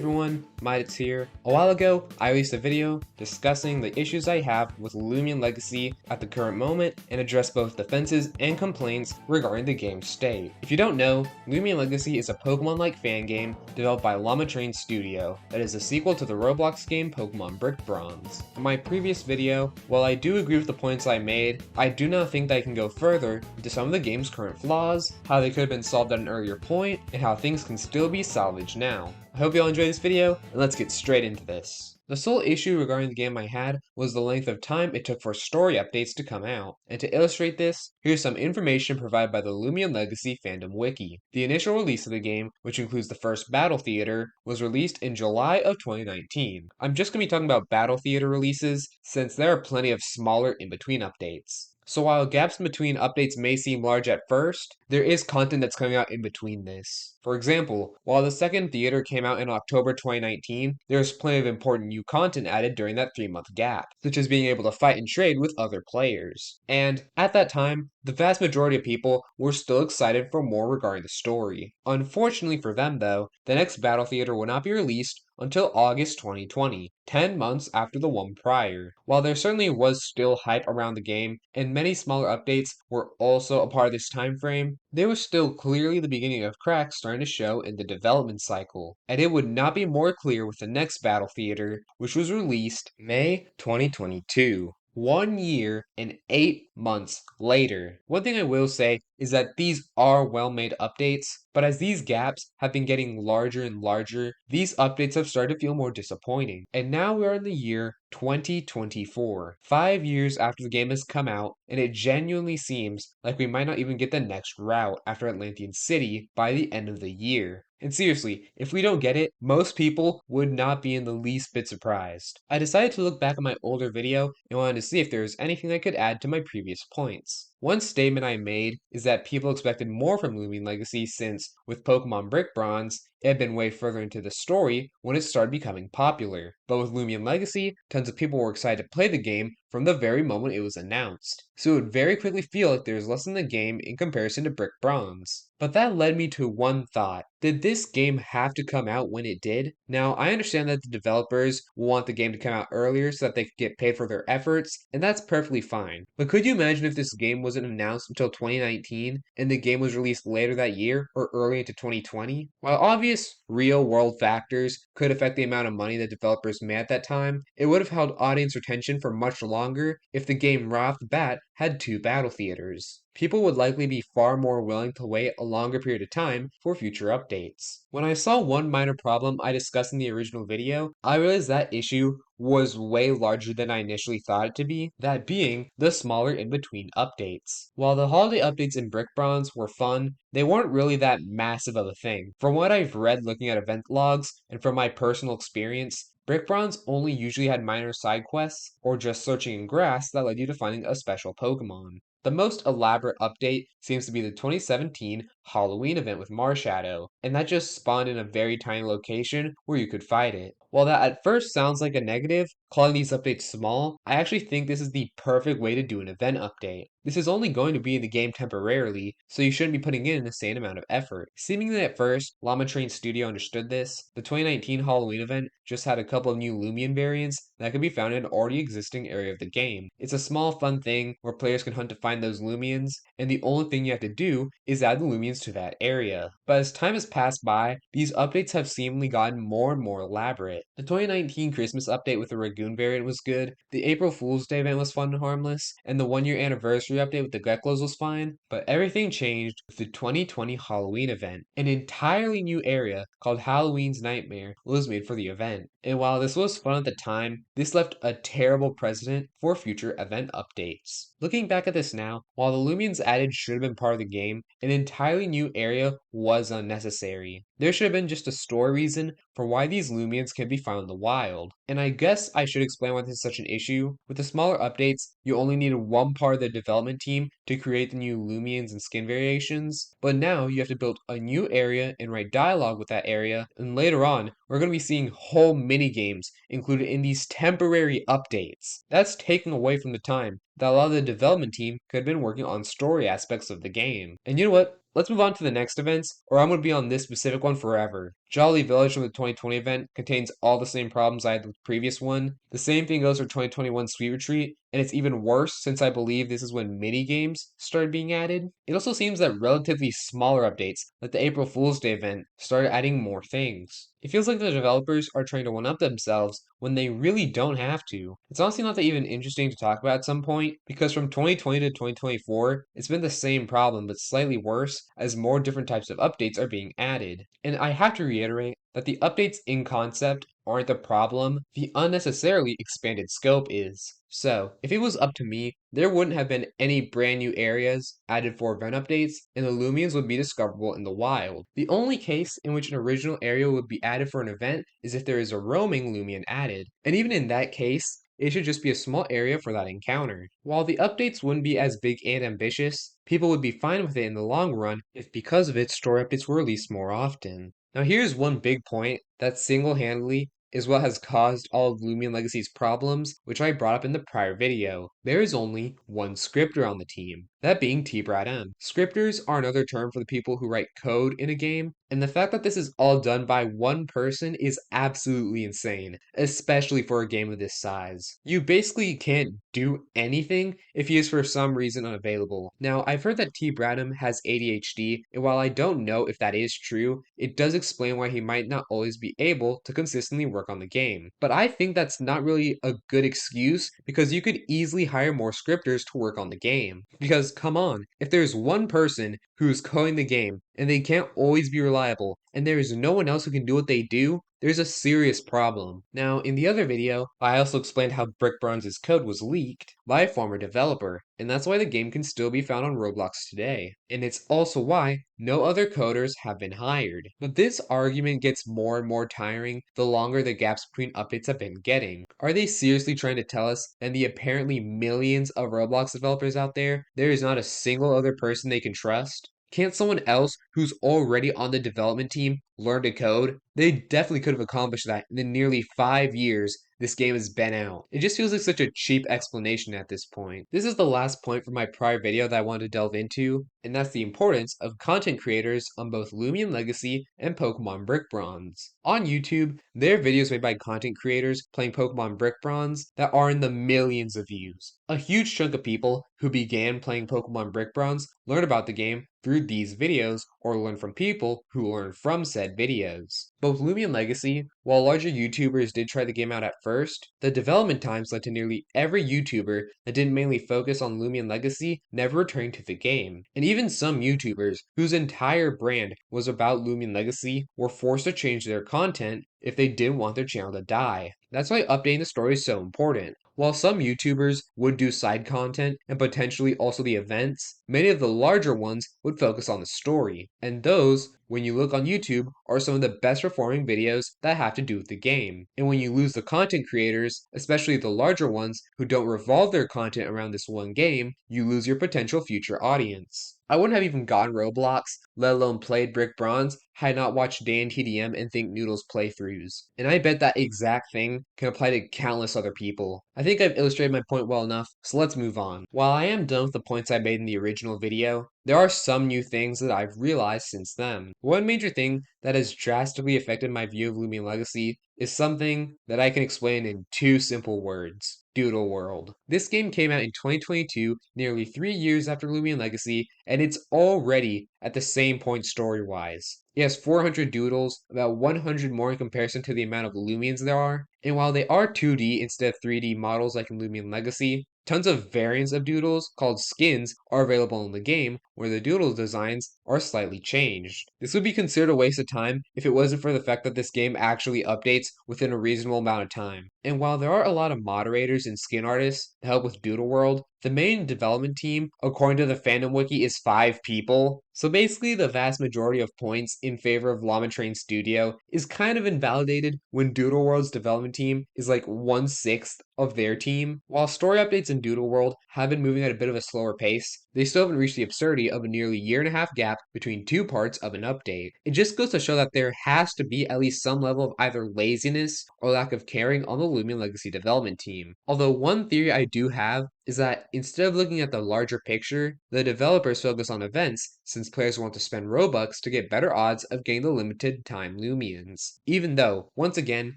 everyone, Midits here. A while ago, I released a video discussing the issues I have with Loomian Legacy at the current moment and addressed both defenses and complaints regarding the game's state. If you don't know, Loomian Legacy is a Pokemon-like fan game developed by Loomian Studio that is a sequel to the Roblox game Pokemon Brick Bronze. In my previous video, while I do agree with the points I made, I do not think that I can go further into some of the game's current flaws, how they could have been solved at an earlier point, and how things can still be salvaged now. I hope you all enjoyed this video, and let's get straight into this. The sole issue regarding the game I had was the length of time it took for story updates to come out. And to illustrate this, here's some information provided by the Loomian Legacy fandom wiki. The initial release of the game, which includes the first Battle Theater, was released in July of 2019. I'm just going to be talking about Battle Theater releases, since there are plenty of smaller in-between updates. So while gaps in between updates may seem large at first, there is content that's coming out in between this. For example, while the second theater came out in October 2019, there's plenty of important new content added during that 3-month gap, such as being able to fight and trade with other players. And at that time, the vast majority of people were still excited for more regarding the story. Unfortunately for them though, the next Battle Theater will not be released until August 2020, 10 months after the one prior. While there certainly was still hype around the game, and many smaller updates were also a part of this time frame, there was still clearly the beginning of cracks starting to show in the development cycle. And it would not be more clear with the next Battle Theater, which was released May 2022. 1 year and 8 months later. One thing I will say is that these are well-made updates, but as these gaps have been getting larger and larger, these updates have started to feel more disappointing. And now we are in the year 2024, 5 years after the game has come out, and it genuinely seems like we might not even get the next route after Atlantean City by the end of the year. And seriously, if we don't get it, most people would not be in the least bit surprised. I decided to look back at my older video and wanted to see if there was anything I could add to my previous points. One statement I made is that people expected more from Loomian Legacy since, with Pokemon Brick Bronze, it had been way further into the story when it started becoming popular. But with Loomian Legacy, tons of people were excited to play the game from the very moment it was announced. So it would very quickly feel like there was less in the game in comparison to Brick Bronze. But that led me to one thought. Did this game have to come out when it did? Now, I understand that the developers want the game to come out earlier so that they could get paid for their efforts, and that's perfectly fine. But could you imagine if this game wasn't announced until 2019 and the game was released later that year or early into 2020? While obvious real-world factors could affect the amount of money that developers made at that time, it would have held audience retention for much longer if the game right off the bat had 2 battle theaters. People would likely be far more willing to wait a longer period of time for future updates. When I saw one minor problem I discussed in the original video, I realized that issue was way larger than I initially thought it to be, that being the smaller in-between updates. While the holiday updates in Brick Bronze were fun, they weren't really that massive of a thing. From what I've read looking at event logs, and from my personal experience, Brick Bronze only usually had minor side quests, or just searching in grass that led you to finding a special Pokemon. The most elaborate update seems to be the 2017 Halloween event with Marshadow, and that just spawned in a very tiny location where you could fight it. While that at first sounds like a negative, calling these updates small, I actually think this is the perfect way to do an event update. This is only going to be in the game temporarily, so you shouldn't be putting in an insane amount of effort. Seemingly at first, Loomian Studio understood this. The 2019 Halloween event just had a couple of new Loomian variants that could be found in an already existing area of the game. It's a small fun thing where players can hunt to find those Loomians, and the only thing you have to do is add the Loomians to that area. But as time has passed by, these updates have seemingly gotten more and more elaborate. The 2019 Christmas update with the Ragoon variant was good, the April Fool's Day event was fun and harmless, and the 1-year anniversary update with the Geckos was fine, but everything changed with the 2020 Halloween event. An entirely new area called Halloween's Nightmare was made for the event. And while this was fun at the time, this left a terrible precedent for future event updates. Looking back at this now, while the Loomians added should have been part of the game, an entirely new area was unnecessary. There should have been just a story reason for why these Loomians can be found in the wild. And I guess I should explain why this is such an issue. With the smaller updates, you only needed one part of the development team to create the new Loomians and skin variations, but now you have to build a new area and write dialogue with that area, and later on, we're going to be seeing whole mini-games included in these temporary updates. That's taking away from the time that a lot of the development team could have been working on story aspects of the game. And you know what? Let's move on to the next events, or I'm going to be on this specific one forever. Jolly Village from the 2020 event contains all the same problems I had with the previous one. The same thing goes for 2021 Sweet Retreat, and it's even worse since I believe this is when mini games started being added. It also seems that relatively smaller updates, like the April Fool's Day event, started adding more things. It feels like the developers are trying to one up themselves when they really don't have to. It's honestly not that even interesting to talk about at some point, because from 2020 to 2024, it's been the same problem but slightly worse as more different types of updates are being added. And I have to reiterate that the updates in concept aren't the problem, the unnecessarily expanded scope is. So, if it was up to me, there wouldn't have been any brand new areas added for event updates, and the Loomians would be discoverable in the wild. The only case in which an original area would be added for an event is if there is a roaming Loomian added, and even in that case, it should just be a small area for that encounter. While the updates wouldn't be as big and ambitious, people would be fine with it in the long run if because of it story updates were released more often. Now here's one big point that single-handedly is what has caused all of Loomian Legacy's problems, which I brought up in the prior video. There is only one scripter on the team, that being T-Brad-M. Scripters are another term for the people who write code in a game, and the fact that this is all done by one person is absolutely insane, especially for a game of this size. You basically can't do anything if he is for some reason unavailable. Now, I've heard that T-Bradham has ADHD, and while I don't know if that is true, it does explain why he might not always be able to consistently work on the game. But I think that's not really a good excuse because you could easily hire more scripters to work on the game. Because come on, if there's one person who's coding the game and they can't always be reliable, and there is no one else who can do what they do, there's a serious problem. Now, in the other video, I also explained how Brick Bronze's code was leaked by a former developer, and that's why the game can still be found on Roblox today. And it's also why no other coders have been hired. But this argument gets more and more tiring the longer the gaps between updates have been getting. Are they seriously trying to tell us that the apparently millions of Roblox developers out there is not a single other person they can trust? Can't someone else who's already on the development team learn to code? They definitely could have accomplished that in the nearly 5 years this game has been out. It just feels like such a cheap explanation at this point. This is the last point from my prior video that I wanted to delve into, and that's the importance of content creators on both Loomian Legacy and Pokemon Brick Bronze. On YouTube, there are videos made by content creators playing Pokemon Brick Bronze that are in the millions of views. A huge chunk of people who began playing Pokemon Brick Bronze learn about the game through these videos or learn from people who learn from said videos. Both Loomian Legacy, while larger YouTubers did try the game out at first, the development times led to nearly every YouTuber that didn't mainly focus on Loomian Legacy never returning to the game. And even some YouTubers whose entire brand was about Loomian Legacy were forced to change their content if they didn't want their channel to die. That's why updating the story is so important. While some YouTubers would do side content and potentially also the events, many of the larger ones would focus on the story. And those, when you look on YouTube, are some of the best performing videos that have to do with the game. And when you lose the content creators, especially the larger ones who don't revolve their content around this one game, you lose your potential future audience. I wouldn't have even gotten Roblox, let alone played Brick Bronze, had I not watched Dan TDM and Think Noodles playthroughs. And I bet that exact thing can apply to countless other people. I think I've illustrated my point well enough, so let's move on. While I am done with the points I made in the original video, there are some new things that I've realized since then. One major thing that has drastically affected my view of Loomian Legacy is something that I can explain in two simple words. Doodle World. This game came out in 2022, nearly 3 years after Loomian Legacy, and it's already at the same point story-wise. It has 400 doodles, about 100 more in comparison to the amount of Loomians there are, and while they are 2D instead of 3D models like in Loomian Legacy, tons of variants of doodles, called skins, are available in the game, where the doodle designs are slightly changed. This would be considered a waste of time if it wasn't for the fact that this game actually updates within a reasonable amount of time. And while there are a lot of moderators and skin artists to help with Doodle World, the main development team, according to the fandom wiki, is 5 people. So basically, the vast majority of points in favor of Llama Train Studio is kind of invalidated when Doodle World's development team is like 1/6 of their team. While story updates in Doodle World have been moving at a bit of a slower pace, they still haven't reached the absurdity of a nearly year-and-a-half gap between two parts of an update. It just goes to show that there has to be at least some level of either laziness or lack of caring on the Loomian Legacy development team. Although one theory I do have is that instead of looking at the larger picture, the developers focus on events since players want to spend Robux to get better odds of getting the limited time Loomians. Even though, once again,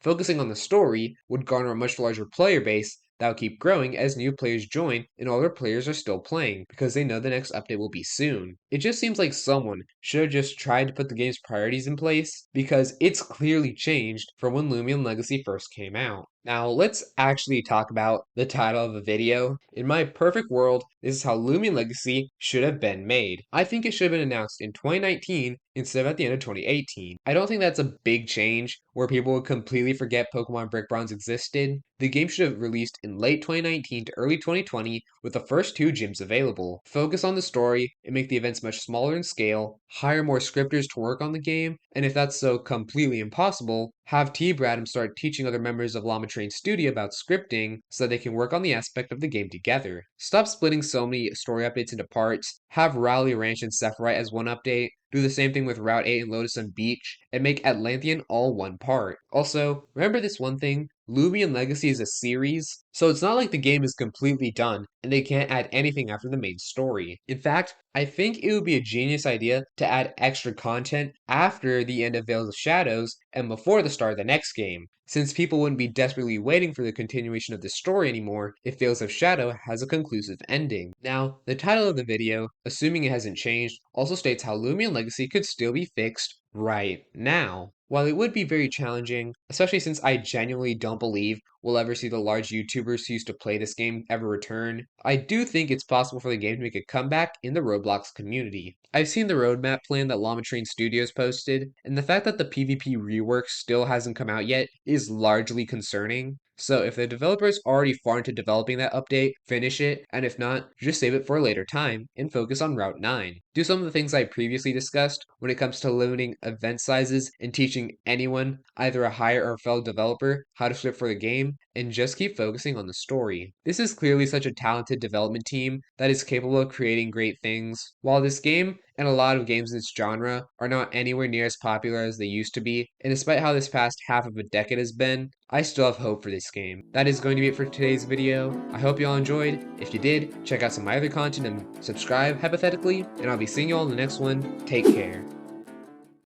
focusing on the story would garner a much larger player base that will keep growing as new players join and older players are still playing because they know the next update will be soon. It just seems like someone should have just tried to put the game's priorities in place because it's clearly changed from when Loomian Legacy first came out. Now, let's actually talk about the title of the video. In my perfect world, this is how Loomian Legacy should have been made. I think it should have been announced in 2019 instead of at the end of 2018. I don't think that's a big change where people would completely forget Pokemon Brick Bronze existed. The game should have released in late 2019 to early 2020 with the first two gyms available. Focus on the story and make the events much smaller in scale, hire more scripters to work on the game, and if that's so completely impossible, have T-Bradham start teaching other members of Llama Train Studio about scripting so that they can work on the aspect of the game together. Stop splitting so many story updates into parts, have Rowley Ranch and Sephiroth as one update, do the same thing with Route 8 and Lotus and Beach, and make Atlantean all one part. Also, remember this one thing, Loomian Legacy is a series, so it's not like the game is completely done and they can't add anything after the main story. In fact, I think it would be a genius idea to add extra content after the end of Veils of Shadows and before the start of the next game, since people wouldn't be desperately waiting for the continuation of the story anymore if Veils of Shadow has a conclusive ending. Now, the title of the video, assuming it hasn't changed, also states how Loomian Legacy could still be fixed right now. While it would be very challenging, especially since I genuinely don't believe we'll ever see the large YouTubers who used to play this game ever return, I do think it's possible for the game to make a comeback in the Roblox community. I've seen the roadmap plan that Llama Train Studios posted, and the fact that the PvP rework still hasn't come out yet is largely concerning. So if the developer's already far into developing that update, finish it, and if not, just save it for a later time and focus on Route 9. Do some of the things I previously discussed when it comes to limiting event sizes and teaching anyone, either a higher or fellow developer, how to script for the game, and just keep focusing on the story. This is clearly such a talented development team that is capable of creating great things. While this game and a lot of games in this genre are not anywhere near as popular as they used to be, and despite how this past half of a decade has been, I still have hope for this game. That is going to be it for today's video. I hope you all enjoyed. If you did, check out some of my other content and subscribe, hypothetically, and I'll be seeing you all in the next one. Take care.